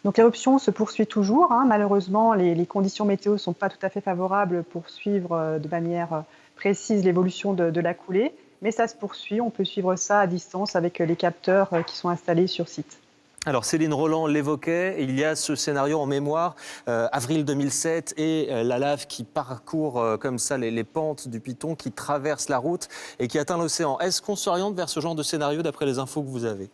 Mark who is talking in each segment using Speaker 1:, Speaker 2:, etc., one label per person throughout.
Speaker 1: Donc l'éruption se poursuit toujours, hein. Malheureusement, les conditions météo ne sont pas tout à fait favorables pour suivre de manière précise l'évolution de la coulée, mais ça se poursuit. On peut suivre ça à distance avec les capteurs qui sont installés sur site.
Speaker 2: Alors Céline Roland l'évoquait, il y a ce scénario en mémoire, avril 2007 et la lave qui parcourt comme ça les pentes du Piton, qui traverse la route et qui atteint l'océan. Est-ce qu'on s'oriente vers ce genre de scénario d'après les infos que vous avez?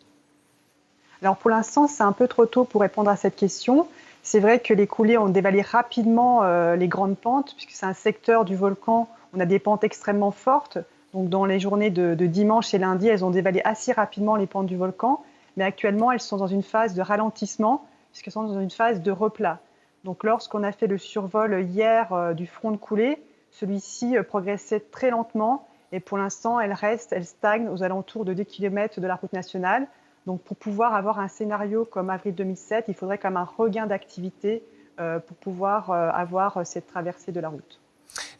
Speaker 1: Alors pour l'instant, c'est un peu trop tôt pour répondre à cette question. C'est vrai que les coulées ont dévalé rapidement les grandes pentes, puisque c'est un secteur du volcan, on a des pentes extrêmement fortes. Donc dans les journées de dimanche et lundi, elles ont dévalé assez rapidement les pentes du volcan. Mais actuellement, elles sont dans une phase de ralentissement, puisqu'elles sont dans une phase de replat. Donc lorsqu'on a fait le survol hier du front de coulée, celui-ci progressait très lentement. Et pour l'instant, elle stagne aux alentours de 2 km de la route nationale. Donc pour pouvoir avoir un scénario comme avril 2007, il faudrait quand même un regain d'activité pour pouvoir avoir cette traversée de la route.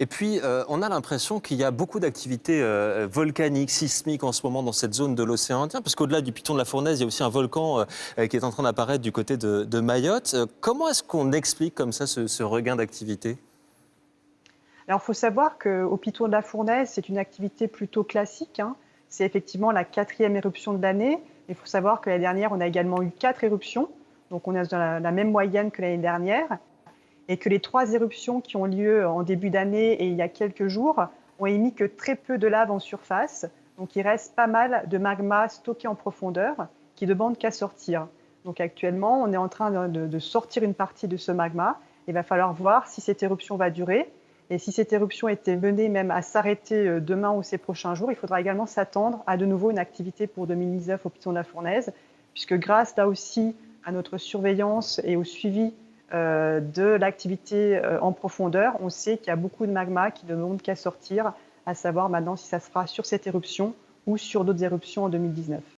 Speaker 2: Et puis, on a l'impression qu'il y a beaucoup d'activités volcaniques, sismiques en ce moment dans cette zone de l'océan Indien, parce qu'au-delà du Piton de la Fournaise, il y a aussi un volcan qui est en train d'apparaître du côté de Mayotte. Comment est-ce qu'on explique comme ça ce regain d'activité?
Speaker 1: Alors il faut savoir qu'au Piton de la Fournaise, c'est une activité plutôt classique, hein. C'est effectivement la 4e éruption de l'année. Il faut savoir que l'année dernière, on a également eu 4 éruptions. Donc on est dans la même moyenne que l'année dernière. Et que les 3 éruptions qui ont lieu en début d'année et il y a quelques jours ont émis que très peu de lave en surface. Donc il reste pas mal de magma stocké en profondeur qui ne demande qu'à sortir. Donc actuellement, on est en train de sortir une partie de ce magma. Il va falloir voir si cette éruption va durer. Et si cette éruption était menée même à s'arrêter demain ou ces prochains jours, il faudra également s'attendre à de nouveau une activité pour 2019 au Piton de la Fournaise, puisque grâce là aussi à notre surveillance et au suivi de l'activité en profondeur, on sait qu'il y a beaucoup de magma qui ne demandent qu'à sortir, à savoir maintenant si ça se fera sur cette éruption ou sur d'autres éruptions en 2019.